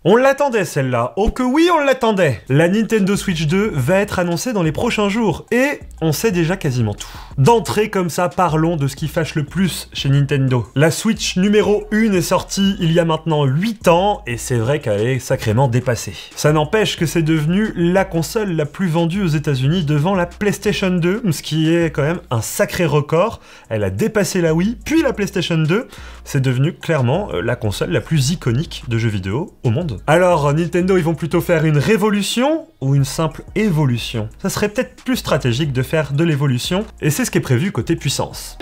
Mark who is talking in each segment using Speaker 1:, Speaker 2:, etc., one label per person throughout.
Speaker 1: On l'attendait celle-là, oh que oui on l'attendait. La Nintendo Switch 2 va être annoncée dans les prochains jours, et on sait déjà quasiment tout. D'entrée comme ça, parlons de ce qui fâche le plus chez Nintendo. La Switch numéro 1 est sortie il y a maintenant 8 ans, et c'est vrai qu'elle est sacrément dépassée. Ça n'empêche que c'est devenu la console la plus vendue aux États-Unis devant la PlayStation 2, ce qui est quand même un sacré record. Elle a dépassé la Wii, puis la PlayStation 2. C'est devenu clairement la console la plus iconique de jeux vidéo au monde. Alors, Nintendo, ils vont plutôt faire une révolution ou une simple évolution? Ça serait peut-être plus stratégique de faire de l'évolution, et c'est ce qui est prévu côté puissance.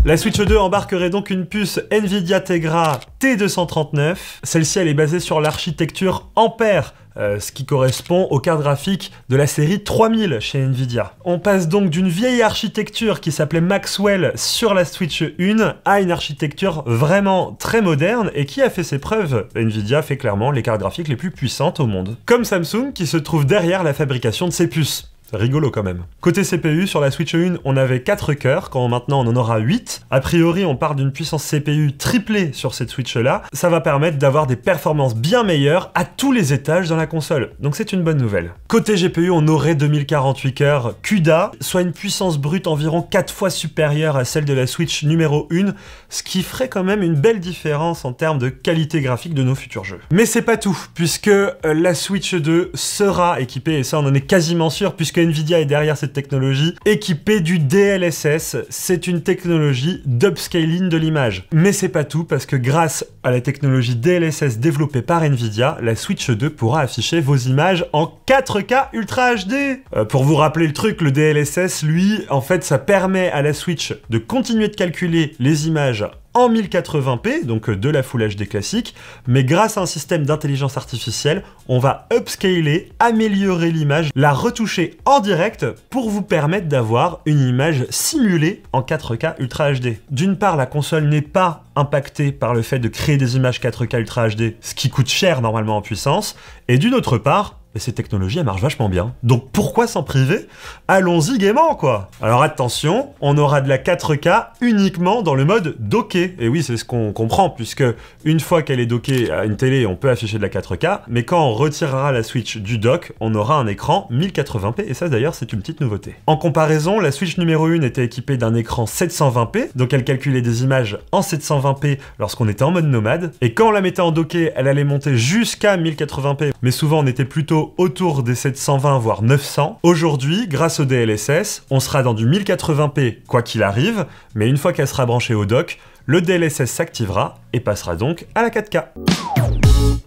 Speaker 1: La Switch 2 embarquerait donc une puce Nvidia Tegra T239. Celle-ci, elle est basée sur l'architecture Ampere, ce qui correspond aux cartes graphiques de la série 3000 chez Nvidia. On passe donc d'une vieille architecture qui s'appelait Maxwell sur la Switch 1 à une architecture vraiment très moderne et qui a fait ses preuves. Nvidia fait clairement les cartes graphiques les plus puissantes au monde. Comme Samsung qui se trouve derrière la fabrication de ces puces. Rigolo quand même. Côté CPU, sur la Switch 1, on avait 4 cœurs, quand maintenant on en aura 8. A priori, on parle d'une puissance CPU triplée sur cette Switch-là. Ça va permettre d'avoir des performances bien meilleures à tous les étages dans la console. Donc c'est une bonne nouvelle. Côté GPU, on aurait 2048 cœurs CUDA, soit une puissance brute environ 4 fois supérieure à celle de la Switch numéro 1, ce qui ferait quand même une belle différence en termes de qualité graphique de nos futurs jeux. Mais c'est pas tout, puisque la Switch 2 sera équipée, et ça on en est quasiment sûr, puisque Nvidia est derrière cette technologie, équipée du DLSS. C'est une technologie d'upscaling de l'image. Mais c'est pas tout, parce que grâce à la technologie DLSS développée par Nvidia, la Switch 2 pourra afficher vos images en 4K Ultra HD. Pour vous rappeler le truc, le DLSS, lui, en fait, ça permet à la Switch de continuer de calculer les images en 1080p, donc de la Full HD classique, mais grâce à un système d'intelligence artificielle, on va upscaler, améliorer l'image, la retoucher en direct pour vous permettre d'avoir une image simulée en 4K Ultra HD. D'une part, la console n'est pas impactée par le fait de créer des images 4K Ultra HD, ce qui coûte cher normalement en puissance, et d'une autre part, ces technologies, elles marchent vachement bien. Donc pourquoi s'en priver? Allons-y gaiement, quoi. Alors attention, on aura de la 4K uniquement dans le mode docké. Et oui, c'est ce qu'on comprend, puisque une fois qu'elle est dockée à une télé, on peut afficher de la 4K, mais quand on retirera la Switch du dock, on aura un écran 1080p, et ça d'ailleurs, c'est une petite nouveauté. En comparaison, la Switch numéro 1 était équipée d'un écran 720p, donc elle calculait des images en 720p lorsqu'on était en mode nomade, et quand on la mettait en docké, elle allait monter jusqu'à 1080p, mais souvent on était plutôt autour des 720 voire 900. Aujourd'hui, grâce au DLSS, on sera dans du 1080p quoi qu'il arrive, mais une fois qu'elle sera branchée au dock, le DLSS s'activera et passera donc à la 4K.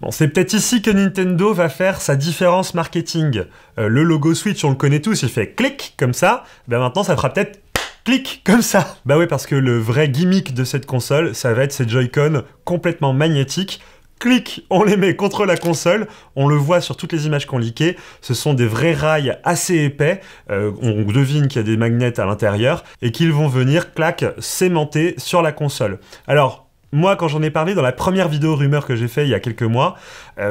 Speaker 1: Bon, c'est peut-être ici que Nintendo va faire sa différence marketing. Le logo Switch, on le connaît tous, il fait clic comme ça, ben maintenant ça fera peut-être clic comme ça. Bah ouais, parce que le vrai gimmick de cette console, ça va être ces Joy-Con complètement magnétiques. Clic, on les met contre la console, on le voit sur toutes les images qu'on leakait, ce sont des vrais rails assez épais, on devine qu'il y a des magnets à l'intérieur, et qu'ils vont venir, clac, s'aimanter sur la console. Alors, moi, quand j'en ai parlé dans la première vidéo rumeur que j'ai fait il y a quelques mois,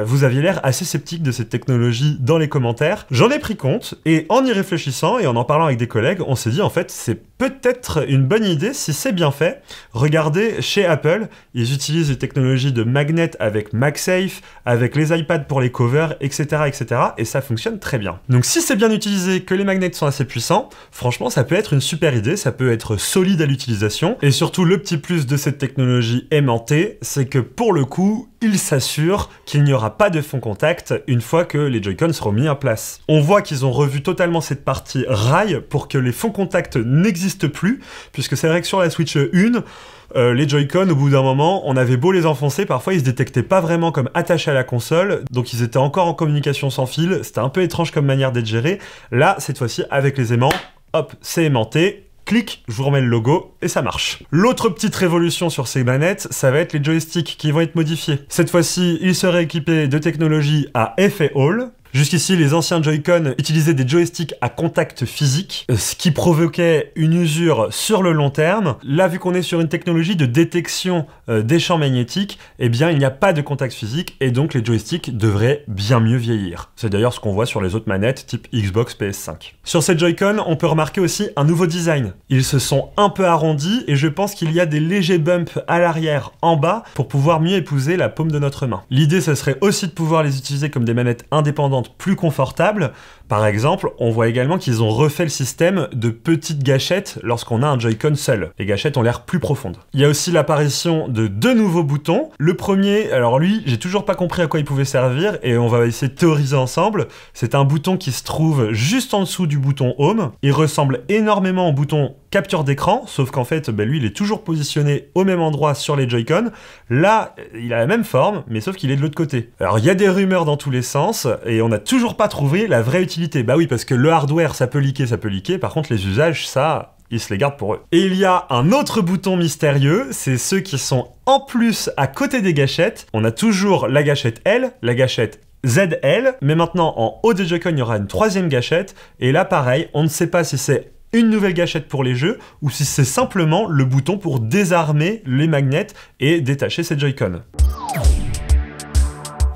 Speaker 1: vous aviez l'air assez sceptique de cette technologie dans les commentaires. J'en ai pris compte, et en y réfléchissant et en parlant avec des collègues, on s'est dit en fait, c'est peut-être une bonne idée si c'est bien fait. Regardez, chez Apple, ils utilisent les technologies de magnet avec MagSafe, avec les iPads pour les covers, etc., etc., et ça fonctionne très bien. Donc si c'est bien utilisé, que les magnets sont assez puissants, franchement, ça peut être une super idée, ça peut être solide à l'utilisation, et surtout, le petit plus de cette technologie aimantée, c'est que pour le coup, il s'assure qu'il n'y aura pas de fond contact une fois que les Joy-Con seront mis en place. On voit qu'ils ont revu totalement cette partie rail pour que les fonds contact n'existent plus, puisque c'est vrai que sur la Switch 1, les Joy-Con, au bout d'un moment, on avait beau les enfoncer, parfois ils se détectaient pas vraiment comme attachés à la console, donc ils étaient encore en communication sans fil, c'était un peu étrange comme manière d'être géré. Là, cette fois-ci, avec les aimants, hop, c'est aimanté, clic, je vous remets le logo, et ça marche. L'autre petite révolution sur ces manettes, ça va être les joysticks qui vont être modifiés. Cette fois-ci, ils seraient équipés de technologie à effet Hall. Jusqu'ici, les anciens Joy-Con utilisaient des joysticks à contact physique, ce qui provoquait une usure sur le long terme. Là, vu qu'on est sur une technologie de détection des champs magnétiques, eh bien, il n'y a pas de contact physique et donc les joysticks devraient bien mieux vieillir. C'est d'ailleurs ce qu'on voit sur les autres manettes type Xbox, PS5. Sur ces Joy-Con, on peut remarquer aussi un nouveau design. Ils se sont un peu arrondis et je pense qu'il y a des légers bumps à l'arrière, en bas, pour pouvoir mieux épouser la paume de notre main. L'idée, ce serait aussi de pouvoir les utiliser comme des manettes indépendantes plus confortables. Par exemple, on voit également qu'ils ont refait le système de petites gâchettes lorsqu'on a un Joy-Con seul. Les gâchettes ont l'air plus profondes. Il y a aussi l'apparition de deux nouveaux boutons. Le premier, alors lui, j'ai toujours pas compris à quoi il pouvait servir et on va essayer de théoriser ensemble. C'est un bouton qui se trouve juste en dessous du bouton Home. Il ressemble énormément au bouton capture d'écran, sauf qu'en fait, lui, il est toujours positionné au même endroit sur les Joy-Con. Là, il a la même forme, mais sauf qu'il est de l'autre côté. Alors, il y a des rumeurs dans tous les sens, et on n'a toujours pas trouvé la vraie utilité. Bah oui, parce que le hardware, ça peut leaker, par contre, les usages, ça, ils se les gardent pour eux. Et il y a un autre bouton mystérieux, c'est ceux qui sont en plus à côté des gâchettes. On a toujours la gâchette L, la gâchette ZL, mais maintenant, en haut des Joy-Con, il y aura une troisième gâchette, et là, pareil, on ne sait pas si c'est une nouvelle gâchette pour les jeux, ou si c'est simplement le bouton pour désarmer les magnets et détacher ces Joy-Con.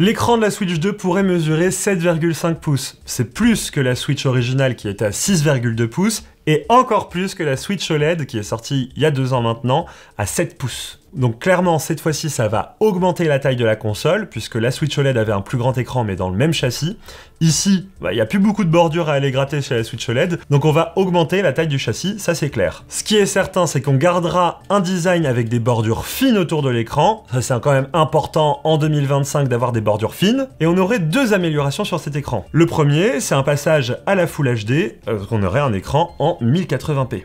Speaker 1: L'écran de la Switch 2 pourrait mesurer 7,5 pouces. C'est plus que la Switch originale qui était à 6,2 pouces, et encore plus que la Switch OLED qui est sortie il y a 2 ans maintenant, à 7 pouces. Donc clairement, cette fois-ci, ça va augmenter la taille de la console, puisque la Switch OLED avait un plus grand écran, mais dans le même châssis. Ici, il n'y a plus beaucoup de bordures à aller gratter chez la Switch OLED, donc on va augmenter la taille du châssis, ça c'est clair. Ce qui est certain, c'est qu'on gardera un design avec des bordures fines autour de l'écran, ça c'est quand même important en 2025 d'avoir des bordures fines, et on aurait 2 améliorations sur cet écran. Le premier, c'est un passage à la Full HD, qu'on aurait un écran en 1080p.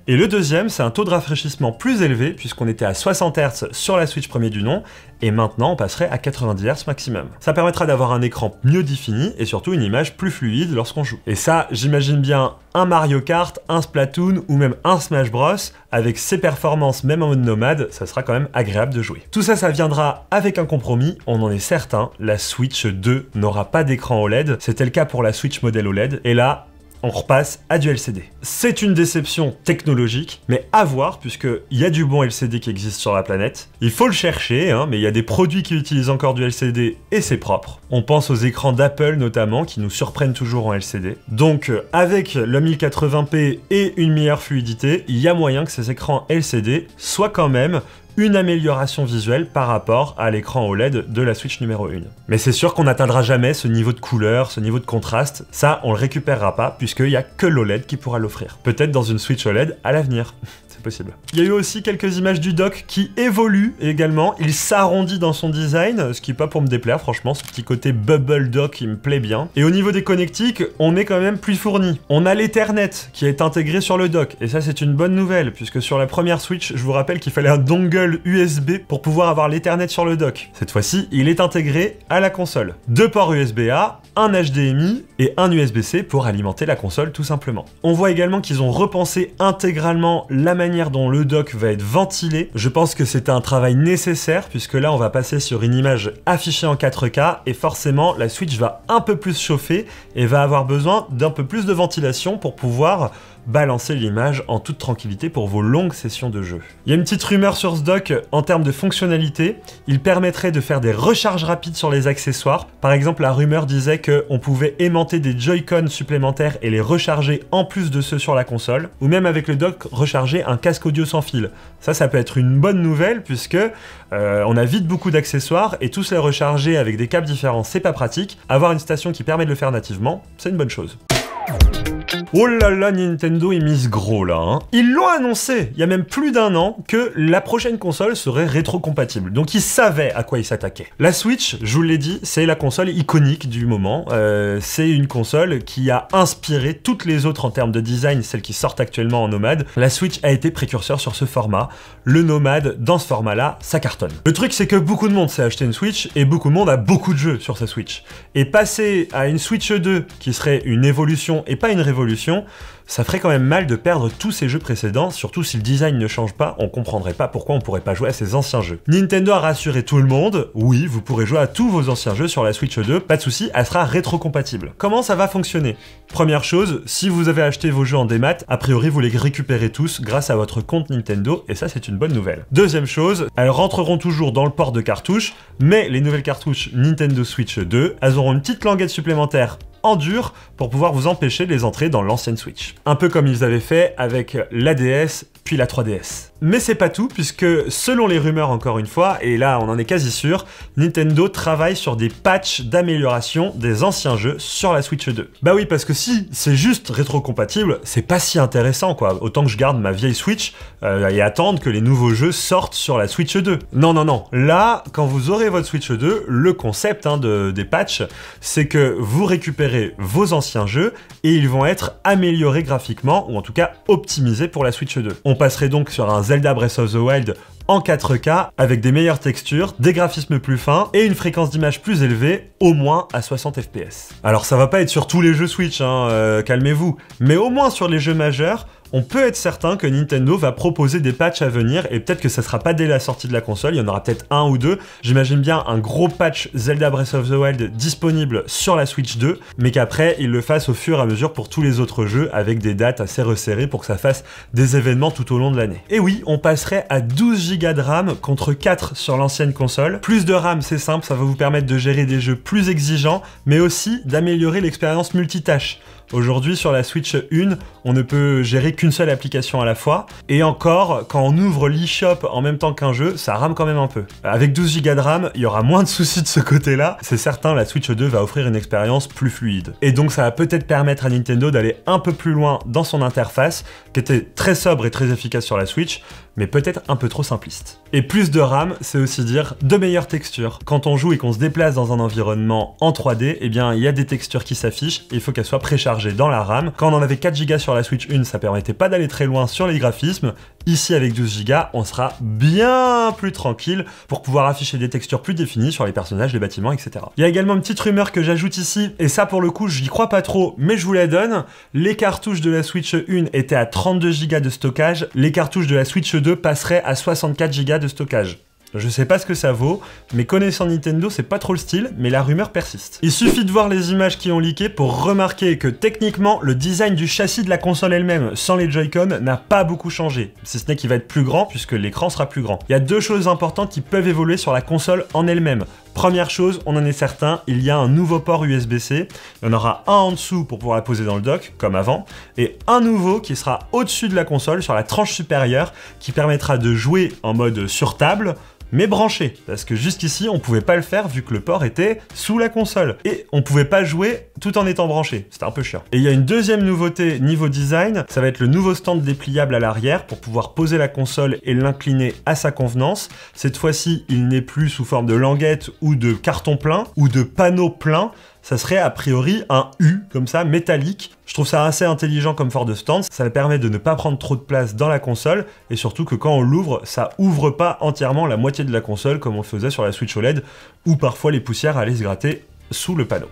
Speaker 1: Et le deuxième, c'est un taux de rafraîchissement plus élevé, puisqu'on était à 60 Hz sur la Switch premier du nom, et maintenant on passerait à 90 Hz maximum. Ça permettra d'avoir un écran mieux défini, et surtout une image plus fluide lorsqu'on joue. Et ça, j'imagine bien un Mario Kart, un Splatoon, ou même un Smash Bros, avec ses performances même en mode nomade, ça sera quand même agréable de jouer. Tout ça, ça viendra avec un compromis, on en est certain, la Switch 2 n'aura pas d'écran OLED, c'était le cas pour la Switch modèle OLED, et là, on repasse à du LCD. C'est une déception technologique, mais à voir, puisqu'il y a du bon LCD qui existe sur la planète. Il faut le chercher, mais il y a des produits qui utilisent encore du LCD et c'est propre. On pense aux écrans d'Apple notamment, qui nous surprennent toujours en LCD. Donc, avec le 1080p et une meilleure fluidité, il y a moyen que ces écrans LCD soient quand même une amélioration visuelle par rapport à l'écran OLED de la Switch numéro 1. Mais c'est sûr qu'on n'atteindra jamais ce niveau de couleur, ce niveau de contraste. Ça, on le récupérera pas, puisqu'il n'y a que l'OLED qui pourra l'offrir. Peut-être dans une Switch OLED à l'avenir. C'est possible. Il y a eu aussi quelques images du dock qui évoluent également. Il s'arrondit dans son design, ce qui n'est pas pour me déplaire, franchement. Ce petit côté bubble dock, il me plaît bien. Et au niveau des connectiques, on est quand même plus fourni. On a l'Ethernet qui est intégré sur le dock. Et ça, c'est une bonne nouvelle, puisque sur la première Switch, je vous rappelle qu'il fallait un dongle USB pour pouvoir avoir l'Ethernet sur le dock. Cette fois-ci, il est intégré à la console. 2 ports USB-A, un HDMI et un USB-C pour alimenter la console tout simplement. On voit également qu'ils ont repensé intégralement la manière dont le dock va être ventilé. Je pense que c'est un travail nécessaire puisque là on va passer sur une image affichée en 4K et forcément la Switch va un peu plus chauffer et va avoir besoin d'un peu plus de ventilation pour pouvoir balancer l'image en toute tranquillité pour vos longues sessions de jeu. Il y a une petite rumeur sur ce dock en termes de fonctionnalité. Il permettrait de faire des recharges rapides sur les accessoires. Par exemple, la rumeur disait qu'on pouvait aimanter des Joy-Con supplémentaires et les recharger en plus de ceux sur la console. Ou même avec le dock, recharger un casque audio sans fil. Ça peut être une bonne nouvelle puisque on a vite beaucoup d'accessoires et tous les recharger avec des câbles différents, c'est pas pratique. Avoir une station qui permet de le faire nativement, c'est une bonne chose. Oh là là, Nintendo ils misent gros là. Ils l'ont annoncé il y a même plus d'1 an que la prochaine console serait rétro-compatible. Donc ils savaient à quoi ils s'attaquaient. La Switch, je vous l'ai dit, c'est la console iconique du moment. C'est une console qui a inspiré toutes les autres en termes de design, celles qui sortent actuellement en nomade. La Switch a été précurseur sur ce format. Le nomade, dans ce format-là, ça cartonne. Le truc c'est que beaucoup de monde s'est acheté une Switch et beaucoup de monde a beaucoup de jeux sur sa Switch. Et passer à une Switch 2 qui serait une évolution et pas une révolution, évolution, ça ferait quand même mal de perdre tous ces jeux précédents, surtout si le design ne change pas, on comprendrait pas pourquoi on pourrait pas jouer à ces anciens jeux. Nintendo a rassuré tout le monde, oui, vous pourrez jouer à tous vos anciens jeux sur la Switch 2, pas de souci, elle sera rétrocompatible. Comment ça va fonctionner? Première chose, si vous avez acheté vos jeux en démat, a priori vous les récupérez tous grâce à votre compte Nintendo, et ça c'est une bonne nouvelle. Deuxième chose, elles rentreront toujours dans le port de cartouche, mais les nouvelles cartouches Nintendo Switch 2, elles auront une petite languette supplémentaire en dur pour pouvoir vous empêcher de les entrer dans l'ancienne Switch. Un peu comme ils avaient fait avec la DS puis la 3DS. Mais c'est pas tout, puisque selon les rumeurs encore une fois, et là on en est quasi sûr, Nintendo travaille sur des patchs d'amélioration des anciens jeux sur la Switch 2. Bah oui, parce que si c'est juste rétrocompatible, c'est pas si intéressant quoi. Autant que je garde ma vieille Switch et attendre que les nouveaux jeux sortent sur la Switch 2. Non, non, non. Là, quand vous aurez votre Switch 2, le concept des patchs, c'est que vous récupérez vos anciens jeux et ils vont être améliorés graphiquement, ou en tout cas optimisés pour la Switch 2. On passerait donc sur un Zelda Breath of the Wild en 4K avec des meilleures textures, des graphismes plus fins et une fréquence d'image plus élevée, au moins à 60 fps. Alors ça va pas être sur tous les jeux Switch, calmez-vous, mais au moins sur les jeux majeurs, on peut être certain que Nintendo va proposer des patchs à venir, et peut-être que ça sera pas dès la sortie de la console, il y en aura peut-être un ou deux. J'imagine bien un gros patch Zelda Breath of the Wild disponible sur la Switch 2, mais qu'après ils le fassent au fur et à mesure pour tous les autres jeux, avec des dates assez resserrées pour que ça fasse des événements tout au long de l'année. Et oui, on passerait à 12 Go de RAM contre 4 sur l'ancienne console. Plus de RAM, c'est simple, ça va vous permettre de gérer des jeux plus exigeants, mais aussi d'améliorer l'expérience multitâche. Aujourd'hui, sur la Switch 1, on ne peut gérer qu'une seule application à la fois. Et encore, quand on ouvre l'eShop en même temps qu'un jeu, ça rame quand même un peu. Avec 12 Go de RAM, il y aura moins de soucis de ce côté-là. C'est certain, la Switch 2 va offrir une expérience plus fluide. Et donc, ça va peut-être permettre à Nintendo d'aller un peu plus loin dans son interface, qui était très sobre et très efficace sur la Switch, mais peut-être un peu trop simpliste. Et plus de RAM, c'est aussi dire de meilleures textures. Quand on joue et qu'on se déplace dans un environnement en 3D, eh bien, il y a des textures qui s'affichent et il faut qu'elles soient préchargées dans la RAM. Quand on en avait 4 Go sur la Switch 1, ça permettait pas d'aller très loin sur les graphismes. Ici, avec 12 Go, on sera bien plus tranquille pour pouvoir afficher des textures plus définies sur les personnages, les bâtiments, etc. Il y a également une petite rumeur que j'ajoute ici, et ça pour le coup, j'y crois pas trop, mais je vous la donne. Les cartouches de la Switch 1 étaient à 32 Go de stockage, les cartouches de la Switch 2 passeraient à 64 Go de stockage. Je sais pas ce que ça vaut, mais connaissant Nintendo, c'est pas trop le style, mais la rumeur persiste. Il suffit de voir les images qui ont leaké pour remarquer que techniquement, le design du châssis de la console elle-même, sans les Joy-Con, n'a pas beaucoup changé. Si ce n'est qu'il va être plus grand, puisque l'écran sera plus grand. Il y a deux choses importantes qui peuvent évoluer sur la console en elle-même. Première chose, on en est certain, il y a un nouveau port USB-C, il y en aura un en dessous pour pouvoir la poser dans le dock, comme avant, et un nouveau qui sera au-dessus de la console, sur la tranche supérieure, qui permettra de jouer en mode sur table, mais branché, parce que jusqu'ici on pouvait pas le faire vu que le port était sous la console, et on pouvait pas jouer tout en étant branché, c'était un peu chiant. Et il y a une deuxième nouveauté niveau design, ça va être le nouveau stand dépliable à l'arrière pour pouvoir poser la console et l'incliner à sa convenance. Cette fois-ci, il n'est plus sous forme de languette ou de carton plein, ou de panneau plein, ça serait a priori un U, comme ça, métallique. Je trouve ça assez intelligent comme forme de stand, ça permet de ne pas prendre trop de place dans la console, et surtout que quand on l'ouvre, ça ouvre pas entièrement la moitié de la console, comme on le faisait sur la Switch OLED, où parfois les poussières allaient se gratter sous le panneau.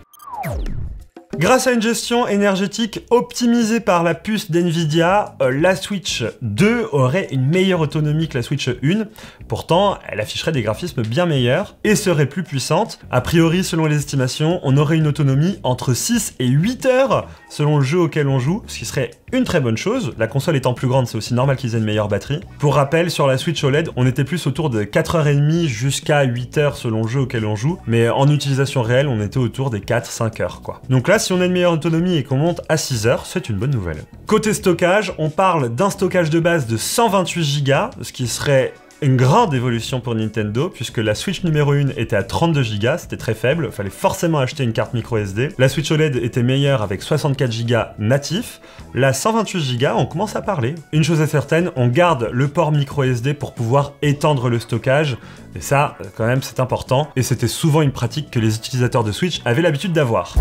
Speaker 1: Grâce à une gestion énergétique optimisée par la puce d'NVIDIA, la Switch 2 aurait une meilleure autonomie que la Switch 1. Pourtant, elle afficherait des graphismes bien meilleurs et serait plus puissante. A priori, selon les estimations, on aurait une autonomie entre 6 et 8 heures selon le jeu auquel on joue, ce qui serait une très bonne chose. La console étant plus grande, c'est aussi normal qu'ils aient une meilleure batterie. Pour rappel, sur la Switch OLED, on était plus autour de 4h30 jusqu'à 8 heures selon le jeu auquel on joue, mais en utilisation réelle, on était autour des 4-5 heures, quoi. Donc là, si on a une meilleure autonomie et qu'on monte à 6 heures, c'est une bonne nouvelle. Côté stockage, on parle d'un stockage de base de 128 Go, ce qui serait une grande évolution pour Nintendo, puisque la Switch numéro 1 était à 32 Go, c'était très faible, il fallait forcément acheter une carte micro SD. La Switch OLED était meilleure avec 64 Go natif. La 128 Go, on commence à parler. Une chose est certaine, on garde le port micro SD pour pouvoir étendre le stockage, et ça, quand même, c'est important, et c'était souvent une pratique que les utilisateurs de Switch avaient l'habitude d'avoir.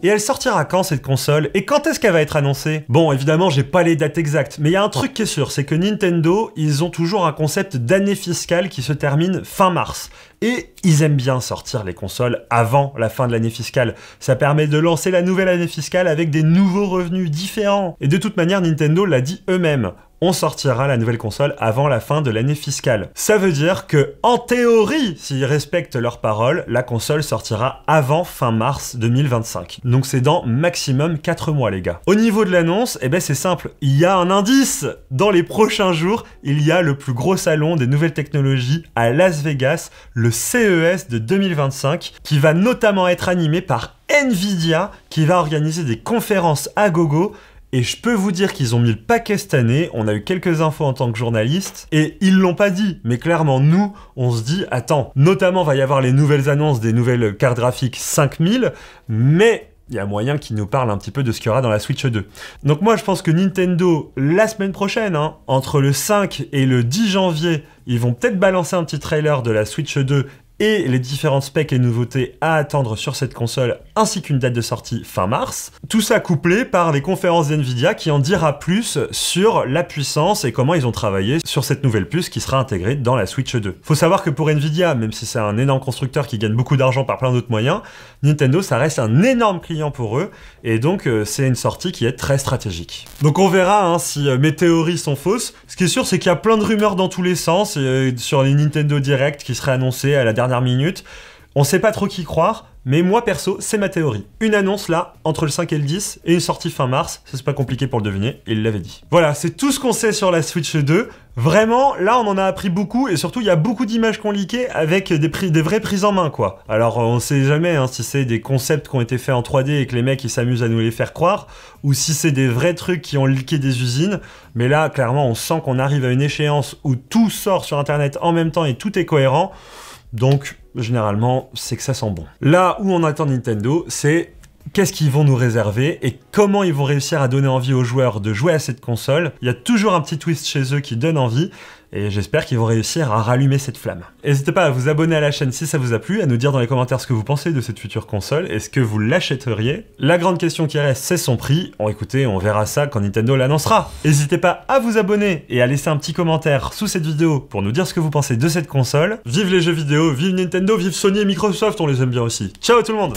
Speaker 1: Et elle sortira quand cette console? Et quand est-ce qu'elle va être annoncée? Bon, évidemment, j'ai pas les dates exactes, mais il y a un truc qui est sûr, c'est que Nintendo, ils ont toujours un concept d'année fiscale qui se termine fin mars. Et ils aiment bien sortir les consoles avant la fin de l'année fiscale. Ça permet de lancer la nouvelle année fiscale avec des nouveaux revenus différents. Et de toute manière, Nintendo l'a dit eux-mêmes. On sortira la nouvelle console avant la fin de l'année fiscale. Ça veut dire que, en théorie, s'ils respectent leurs paroles, la console sortira avant fin mars 2025. Donc c'est dans maximum 4 mois, les gars. Au niveau de l'annonce, eh ben c'est simple. Il y a un indice. Dans les prochains jours, il y a le plus gros salon des nouvelles technologies à Las Vegas, le CES de 2025, qui va notamment être animé par Nvidia, qui va organiser des conférences à gogo. Et je peux vous dire qu'ils ont mis le paquet cette année, on a eu quelques infos en tant que journaliste, et ils l'ont pas dit, mais clairement nous, on se dit, attends, notamment va y avoir les nouvelles annonces des nouvelles cartes graphiques 5000, mais il y a moyen qu'ils nous parlent un petit peu de ce qu'il y aura dans la Switch 2. Donc moi je pense que Nintendo, la semaine prochaine, entre le 5 et le 10 janvier, ils vont peut-être balancer un petit trailer de la Switch 2 et les différentes specs et nouveautés à attendre sur cette console, ainsi qu'une date de sortie fin mars. Tout ça couplé par les conférences d'NVIDIA qui en dira plus sur la puissance et comment ils ont travaillé sur cette nouvelle puce qui sera intégrée dans la Switch 2. Faut savoir que pour NVIDIA, même si c'est un énorme constructeur qui gagne beaucoup d'argent par plein d'autres moyens, Nintendo ça reste un énorme client pour eux, et donc c'est une sortie qui est très stratégique. Donc on verra si mes théories sont fausses. Ce qui est sûr, c'est qu'il y a plein de rumeurs dans tous les sens, sur les Nintendo Direct qui seraient annoncés à la dernière minute. On sait pas trop qui croire, mais moi perso, c'est ma théorie. Une annonce là, entre le 5 et le 10, et une sortie fin mars, ça c'est pas compliqué pour le deviner, il l'avait dit. Voilà, c'est tout ce qu'on sait sur la Switch 2. Vraiment, là on en a appris beaucoup, et surtout il y a beaucoup d'images qu'on leakées avec des vraies prises en main, quoi. Alors on sait jamais si c'est des concepts qui ont été faits en 3D et que les mecs ils s'amusent à nous les faire croire, ou si c'est des vrais trucs qui ont leaké des usines, mais là clairement on sent qu'on arrive à une échéance où tout sort sur internet en même temps et tout est cohérent. Donc, généralement, c'est que ça sent bon. Là où on attend Nintendo, c'est qu'est-ce qu'ils vont nous réserver et comment ils vont réussir à donner envie aux joueurs de jouer à cette console. Il y a toujours un petit twist chez eux qui donne envie, et j'espère qu'ils vont réussir à rallumer cette flamme. N'hésitez pas à vous abonner à la chaîne si ça vous a plu, à nous dire dans les commentaires ce que vous pensez de cette future console, est-ce que vous l'achèteriez? La grande question qui reste, c'est son prix. Écoutez, on verra ça quand Nintendo l'annoncera. N'hésitez pas à vous abonner et à laisser un petit commentaire sous cette vidéo pour nous dire ce que vous pensez de cette console. Vive les jeux vidéo, vive Nintendo, vive Sony et Microsoft, on les aime bien aussi. Ciao tout le monde!